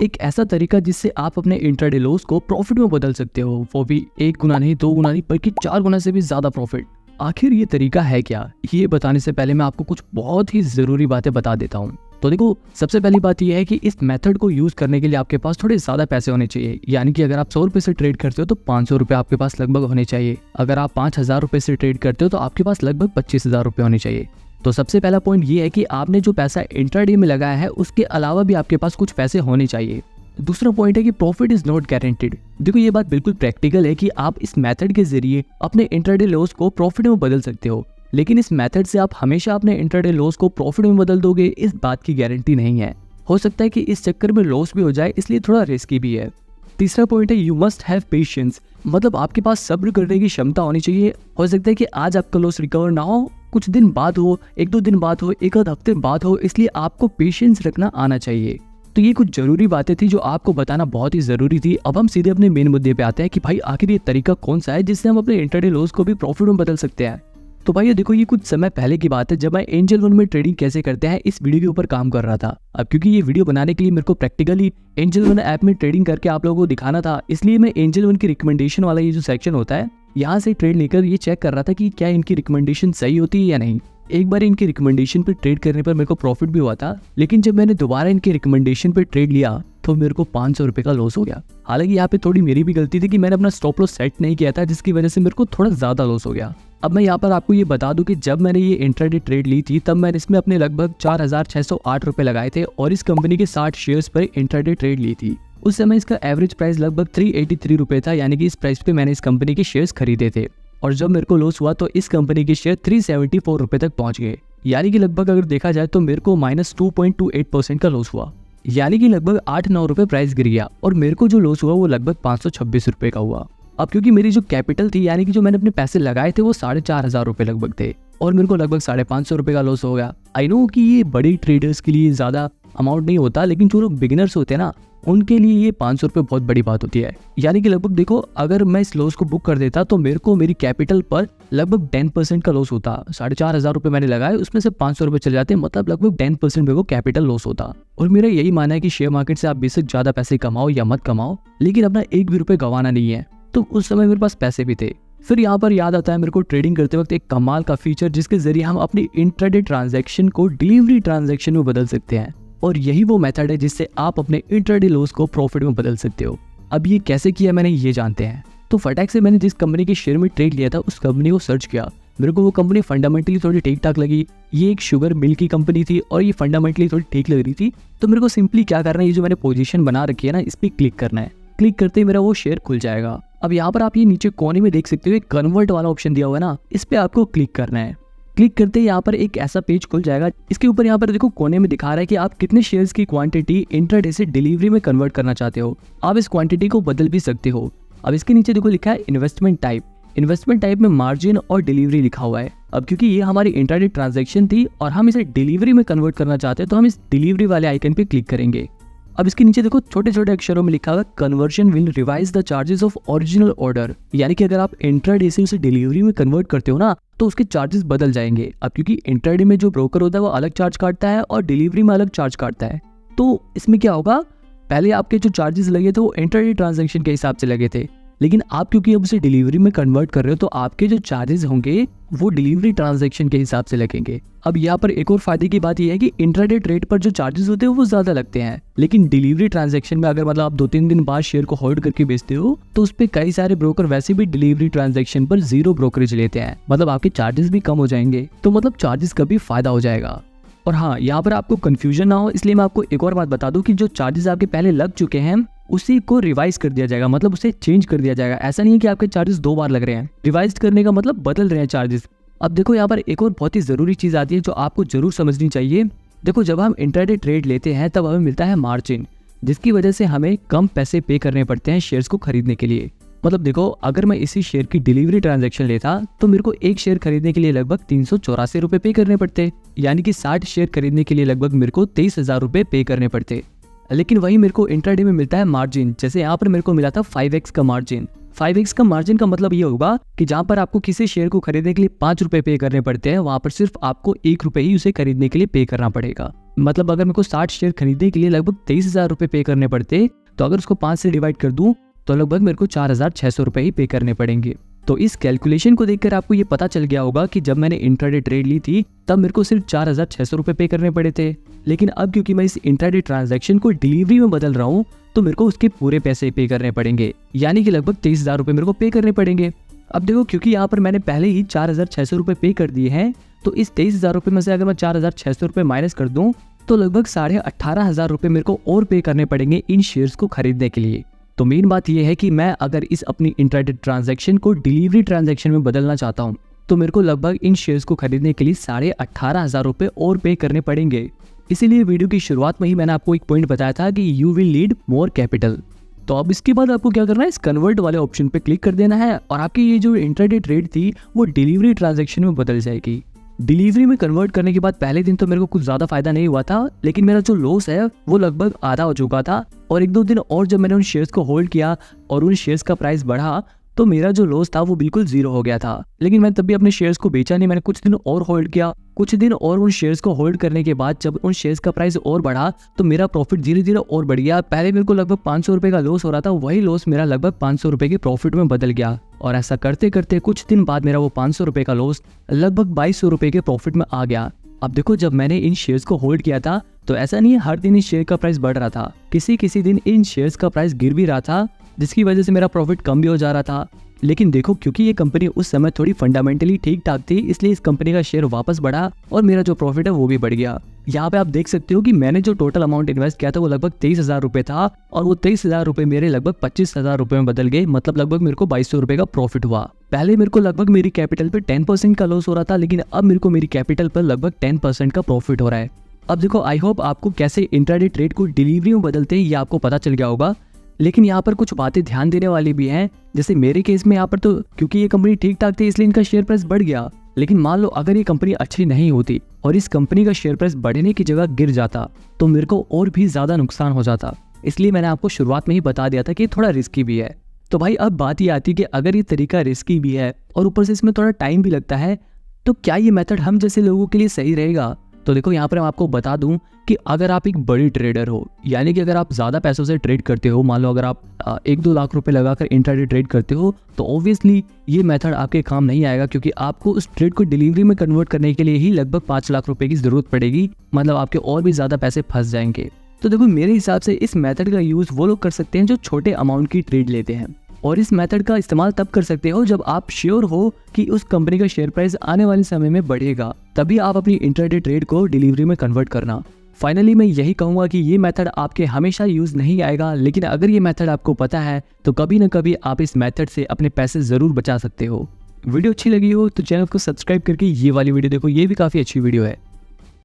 एक ऐसा तरीका जिससे आप अपने इंट्राडे लॉस को प्रॉफिट में बदल सकते हो, वो भी 1 गुना नहीं, 2 गुना नहीं, बल्कि 4 गुना से भी ज्यादा प्रॉफिट। आखिर ये तरीका है क्या, ये बताने से पहले मैं आपको कुछ बहुत ही जरूरी बातें बता देता हूँ। तो देखो, सबसे पहली बात यह है कि इस मेथड को यूज करने के लिए आपके पास थोड़े ज्यादा पैसे होने चाहिए। यानी कि अगर आप 100 रुपए से ट्रेड करते हो तो 500 रुपए आपके पास लगभग होने चाहिए। अगर आप 5000 रुपए से ट्रेड करते हो तो आपके पास लगभग 25,000 रुपए होने चाहिए। तो सबसे पहला पॉइंट ये है कि आपने जो पैसा इंट्राडे में लगाया है उसके अलावा भी आपके पास कुछ पैसे होने चाहिए। दूसरा पॉइंट है कि प्रॉफिट इज नॉट गारंटीड। देखो, ये बात बिल्कुल प्रैक्टिकल है कि आप इस मेथड के जरिए अपने इंट्राडे लॉस को प्रॉफिट में बदल सकते हो, लेकिन इस मेथड से आप हमेशा अपने इंट्राडे लॉस को प्रॉफिट में बदल दोगे, इस बात की गारंटी नहीं है। हो सकता है कि इस चक्कर में लॉस भी हो जाए, इसलिए थोड़ा रिस्की भी है। तीसरा पॉइंट है यू मस्ट हैव पेशेंस। मतलब आपके पास सब्र करने की क्षमता होनी चाहिए। हो सकता है कि आज आपका लॉस रिकवर ना हो, कुछ दिन बाद हो, 1-2 दिन बाद हो, 1 हफ्ते बाद हो, इसलिए आपको पेशेंस रखना आना चाहिए। तो ये कुछ जरूरी बातें थी जो आपको बताना बहुत ही जरूरी थी। अब हम सीधे अपने मेन मुद्दे पे आते हैं कि भाई आखिर ये तरीका कौन सा है जिससे हम अपने इंट्राडे लॉस को भी प्रॉफिट में बदल सकते हैं। तो भाई देखो, ये कुछ समय पहले की बात है जब मैं एंजल वन में ट्रेडिंग कैसे करते हैं इस वीडियो के ऊपर काम कर रहा था। अब क्योंकि ये वीडियो बनाने के लिए मेरे को प्रैक्टिकली एंजल वन ऐप में ट्रेडिंग करके आप लोगों को दिखाना था, इसलिए मैं एंजल वन की रिकमेंडेशन वाला ये जो सेक्शन होता है यहाँ से ट्रेड लेकर ये चेक कर रहा था कि क्या इनकी रिकमेंडेशन सही होती है या नहीं। एक बार इनकी रिकमेंडेशन पे ट्रेड करने पर मेरे को प्रॉफिट भी हुआ था, लेकिन जब मैंने दोबारा इनकी रिकमेंडेशन पे ट्रेड लिया तो मेरे को 500 रुपए का लॉस हो गया। हालांकि यहाँ पे थोड़ी मेरी भी गलती थी कि मैंने अपना स्टॉप लॉस सेट नहीं किया था, जिसकी वजह से मेरे को थोड़ा ज्यादा लॉस हो गया। अब मैं यहाँ पर आपको ये बता दूं कि जब मैंने ये इंट्राडे ट्रेड ली थी तब मैंने इसमें अपने लगभग 4,608 रुपए लगाए थे और इस कंपनी के 60 शेयर्स पर इंट्राडे ट्रेड ली थी। उस समय इसका एवरेज प्राइस लगभग 383 रुपए था, यानी कि इस प्राइस पे मैंने इस कंपनी के शेयर्स खरीदे थे। और जब मेरे को लॉस हुआ तो इस कंपनी के शेयर 374 रुपए तक पहुंच गए, यानी कि लगभग अगर देखा जाए तो मेरे को -2.28% का लॉस हुआ, यानी कि लगभग 8-9 रुपए प्राइस गिर गया और मेरे को जो लॉस हुआ वो लगभग 526 रुपए का हुआ। अब क्योंकि मेरी जो कैपिटल थी, यानी कि जो मैंने अपने पैसे लगाए थे वो 4,500 रुपए लगभग थे और मेरे को लगभग 550 रुपए का लॉस हो गया। आई नो कि ये बड़े ट्रेडर्स के लिए ज्यादा अमाउंट नहीं होता, लेकिन जो लोग बिगिनर्स होते हैं ना उनके लिए ये 500 रुपए बहुत बड़ी बात होती है। यानी कि लगभग देखो, अगर मैं इस लॉस को बुक कर देता तो मेरे को मेरी कैपिटल पर लगभग 10% का लॉस होता। 4,500 रुपए मैंने लगाए, उसमें से 500 रुपए चले जाते, मतलब लगभग 10% मेरे को कैपिटल लॉस होता। और मेरा यही मानना है कि शेयर मार्केट से आप बेशक ज्यादा पैसे कमाओ या मत कमाओ, लेकिन अपना एक भी रुपए गंवाना नहीं है। तो उस समय मेरे पास पैसे भी थे। फिर यहाँ पर याद आता है मेरे को ट्रेडिंग करते वक्त एक कमाल का फीचर जिसके जरिए हम अपनी इंट्राडे ट्रांजैक्शन को डिलीवरी ट्रांजैक्शन में बदल सकते हैं, और यही वो मेथड है जिससे आप अपने इंट्राडे लॉस को प्रॉफिट में बदल सकते हो। अब ये कैसे किया मैंने ये जानते हैं। तो फटाक से मैंने जिस कंपनी के शेयर में ट्रेड लिया था उस कंपनी को सर्च किया। मेरे को वो कंपनी फंडामेंटली थोड़ी ठीक ठाक लगी। ये एक शुगर मिल की कंपनी थी और ये फंडामेंटली थोड़ी ठीक लग रही थी। तो मेरे को सिंपली क्या करना है, ये जो मैंने पोजीशन बना रखी है ना, इस पर क्लिक करना है। क्लिक करते ही मेरा वो शेयर खुल जाएगा। अब यहाँ पर आप ये नीचे कोने में देख सकते हो, कन्वर्ट वाला ऑप्शन दिया हुआ है ना, इस पे आपको क्लिक करना है। क्लिक करते ही यहाँ पर एक ऐसा पेज खुल जाएगा। इसके ऊपर यहाँ पर देखो कोने में दिखा रहा है कि आप कितने शेयर्स की क्वांटिटी इंट्राडे से डिलीवरी में कन्वर्ट करना चाहते हो। आप इस क्वांटिटी को बदल भी सकते हो। अब इसके नीचे देखो लिखा है इन्वेस्टमेंट टाइप। इन्वेस्टमेंट टाइप में मार्जिन और डिलीवरी लिखा हुआ है। अब क्योंकि ये हमारी इंट्राडे ट्रांजैक्शन थी और हम इसे डिलीवरी में कन्वर्ट करना चाहते हैं तो हम इस डिलीवरी वाले आइकन पे क्लिक करेंगे। अब इसके नीचे देखो छोटे छोटे अक्षरों में लिखा हुआ है conversion will revise the charges of original order. यानी कि अगर आप इंट्राडे से उसे डिलीवरी में कन्वर्ट करते हो ना तो उसके चार्जेस बदल जाएंगे। अब क्योंकि इंट्राडे में जो ब्रोकर होता है वो अलग चार्ज काटता है और डिलीवरी में अलग चार्ज काटता है। तो इसमें क्या होगा, पहले आपके जो चार्जेस लगे थे वो इंट्राडे ट्रांजैक्शन के हिसाब से लगे थे, लेकिन आप क्योंकि अब उसे डिलीवरी में कन्वर्ट कर रहे हो तो आपके जो चार्जेस होंगे वो डिलीवरी ट्रांजैक्शन के हिसाब से लगेंगे। अब यहाँ पर एक और फायदे की बात यह है कि इंट्राडे ट्रेड पर जो चार्जेस होते हैं वो ज्यादा लगते हैं, लेकिन डिलीवरी ट्रांजैक्शन में अगर मतलब आप 2-3 दिन बाद शेयर को होल्ड करके बेचते हो तो उस पर कई सारे ब्रोकर वैसे भी डिलीवरी ट्रांजैक्शन पर 0 ब्रोकरेज लेते हैं, मतलब आपके चार्जेस भी कम हो जाएंगे। तो मतलब चार्जेस का भी फायदा हो जाएगा। और हाँ, यहाँ पर आपको कंफ्यूजन ना हो इसलिए मैं आपको एक और बात बता दूं कि जो चार्जेस आपके पहले लग चुके हैं उसी को रिवाइज कर दिया जाएगा, मतलब उसे चेंज कर दिया जाएगा। ऐसा नहीं है कि आपके चार्जेस 2 बार लग रहे हैं। रिवाइज करने का मतलब बदल रहे हैं चार्जेस। अब देखो यहाँ पर एक और बहुत ही जरूरी चीज आती है जो आपको जरूर समझनी चाहिए। देखो, जब हम इंट्राडे ट्रेड लेते हैं तब हमें मिलता है मार्जिन, जिसकी वजह से हमें कम पैसे पे करने पड़ते हैं शेयर्स को खरीदने के लिए। मतलब देखो, अगर मैं इसी शेयर की डिलीवरी ट्रांजैक्शन लेता तो मेरे को एक शेयर खरीदने के लिए लगभग 384 रुपए पे करने पड़ते, यानी कि 60 शेयर खरीदने के लिए लगभग मेरे को 23,000 रुपए पे करने पड़ते। लेकिन वही मेरे को इंट्राडे में मिलता है मार्जिन। जैसे यहाँ पर मेरे को मिला था 5x का मार्जिन। 5x का मार्जिन का मतलब ये होगा कि जहां पर आपको किसी शेयर को खरीदने के लिए 5 रुपए पे करने पड़ते हैं, वहां पर सिर्फ आपको 1 रुपए ही उसे खरीदने के लिए पे करना पड़ेगा। मतलब अगर मेरे को 60 शेयर खरीदने के लिए लगभग 23,000 रुपए पे करने पड़ते, तो अगर उसको 5 से डिवाइड कर दूं तो लगभग मेरे को 4,600 रुपए ही पे करने पड़ेंगे। तो इस कैलकुलेशन को देखकर आपको ये पता चल गया होगा कि जब मैंने इंट्राडे ट्रेड ली थी तब मेरे को सिर्फ 4,600 रुपए पे करने पड़े थे, लेकिन अब क्योंकि मैं इस इंट्राडे ट्रांजैक्शन को डिलीवरी में बदल रहा हूँ तो मेरे को उसके पूरे पैसे पे करने पड़ेंगे, यानी कि लगभग 23,000 रुपए मेरे को पे करने पड़ेंगे। अब देखो, क्योंकि यहाँ पर मैंने पहले ही 4,600 रुपए पे कर दिए हैं, तो इस 23,000 रुपए में से अगर मैं 4,600 रुपए माइनस कर दूं तो लगभग 18,500 रुपए मेरे को और पे करने पड़ेंगे इन शेयर्स को खरीदने के लिए। तो मेन बात यह है कि मैं अगर इस अपनी इंट्राडे ट्रांजैक्शन को डिलीवरी ट्रांजैक्शन में बदलना चाहता हूं तो मेरे को लगभग इन शेयर्स को खरीदने के लिए 18,500 रुपए और पे करने पड़ेंगे। इसीलिए वीडियो की शुरुआत में ही मैंने आपको एक पॉइंट बताया था कि you will need more capital. तो अब इसके बाद आपको क्या करना है, इस कन्वर्ट वाले ऑप्शन पे क्लिक कर देना है और आपकी ये जो इंट्राडे ट्रेड थी वो डिलीवरी ट्रांजैक्शन में बदल जाएगी। डिलीवरी में कन्वर्ट करने के बाद पहले दिन तो मेरे को कुछ ज्यादा फायदा नहीं हुआ था, लेकिन मेरा जो लॉस है वो लगभग आधा हो चुका था। और 1-2 दिन और जब मैंने उन शेयर्स को होल्ड किया और उन शेयर्स का प्राइस बढ़ा तो मेरा जो लॉस था वो बिल्कुल 0 हो गया था। लेकिन मैं तब भी अपने शेयर्स को बेचा नहीं, मैंने कुछ दिन और होल्ड किया। कुछ दिन और उन शेयर्स को होल्ड करने के बाद जब उन शेयर्स का प्राइस और बढ़ा तो मेरा प्रॉफिट धीरे धीरे और बढ़ गया। पहले मेरे को लगभग 500 रुपए का लॉस हो रहा था, वही लॉस मेरा लगभग 500 रुपए के प्रॉफिट में बदल गया। और ऐसा करते करते कुछ दिन बाद मेरा वो 500 रुपए का लॉस लगभग 2200 रुपए के प्रॉफिट में आ गया। अब देखो, जब मैंने इन शेयर्स को होल्ड किया था तो ऐसा नहीं है हर दिन इस शेयर का प्राइस बढ़ रहा था, किसी दिन इन शेयर्स का प्राइस गिर भी रहा था, जिसकी वजह से मेरा प्रॉफिट कम भी हो जा रहा था। लेकिन देखो, क्योंकि ये कंपनी उस समय थोड़ी फंडामेंटली ठीक ठाक थी, इसलिए इस कंपनी का शेयर वापस बढ़ा और मेरा जो प्रॉफिट है वो भी बढ़ गया। यहाँ पे आप देख सकते हो कि मैंने जो टोटल अमाउंट इन्वेस्ट किया था वो लगभग 23,000 रुपए था और वो 23,000 रुपए मेरे लगभग 25,000 रुपए में बदल गए। मतलब लगभग मेरे को 2200 रुपए का प्रॉफिट हुआ। पहले मेरे को लगभग मेरी कैपिटल पे 10% का लॉस हो रहा था, लेकिन अब मेरे को मेरी कैपिटल पर लगभग 10% का प्रॉफिट हो रहा है। अब देखो, आई होप आपको कैसे इंट्राडे ट्रेड को डिलीवरी में बदलते हैं ये आपको पता चल गया होगा। लेकिन यहाँ पर कुछ बातें ध्यान देने वाली भी हैं। जैसे मेरे केस में यहाँ पर तो क्योंकि ये कंपनी ठीक ठाक थी इसलिए इनका शेयर प्राइस बढ़ गया, लेकिन मान लो अगर ये कंपनी अच्छी नहीं होती और इस कंपनी का शेयर प्राइस बढ़ने की जगह गिर जाता तो मेरे को और भी ज्यादा नुकसान हो जाता। इसलिए मैंने आपको शुरुआत में ही बता दिया था कि थोड़ा रिस्की भी है। तो भाई अब बात ये आती है कि अगर ये तरीका रिस्की भी है और ऊपर से इसमें थोड़ा टाइम भी लगता है, तो क्या ये मेथड हम जैसे लोगों के लिए सही रहेगा? तो देखो, यहाँ पर मैं आपको बता दूं कि अगर आप एक बड़ी ट्रेडर हो, यानी कि अगर आप ज़्यादा पैसों से ट्रेड करते हो, मान लो अगर आप 1-2 लाख रुपए लगाकर इंट्राडे ट्रेड करते हो, तो ऑब्वियसली ये मेथड आपके काम नहीं आएगा, क्योंकि आपको उस ट्रेड को डिलीवरी में कन्वर्ट करने के लिए ही लगभग 5 लाख रुपए की ज़रूरत पड़ेगी। मतलब आपके और भी ज़्यादा पैसे फंस जाएंगे। तो देखो, मेरे हिसाब से इस मेथड का यूज़ वो लोग कर सकते हैं जो छोटे अमाउंट की ट्रेड लेते हैं, और इस मेथड का इस्तेमाल तब कर सकते हो जब आप श्योर हो कि उस कंपनी का शेयर प्राइस आने वाले समय में बढ़ेगा, तभी आप अपनी इंट्राडे ट्रेड को डिलीवरी में कन्वर्ट करना। फाइनली मैं यही कहूंगा कि ये मेथड आपके हमेशा यूज नहीं आएगा, लेकिन अगर ये मेथड आपको पता है तो कभी ना कभी आप इस मेथड से अपने पैसे जरूर बचा सकते हो। वीडियो अच्छी लगी हो तो चैनल को सब्सक्राइब करके ये वाली वीडियो देखो, ये भी काफी अच्छी वीडियो है।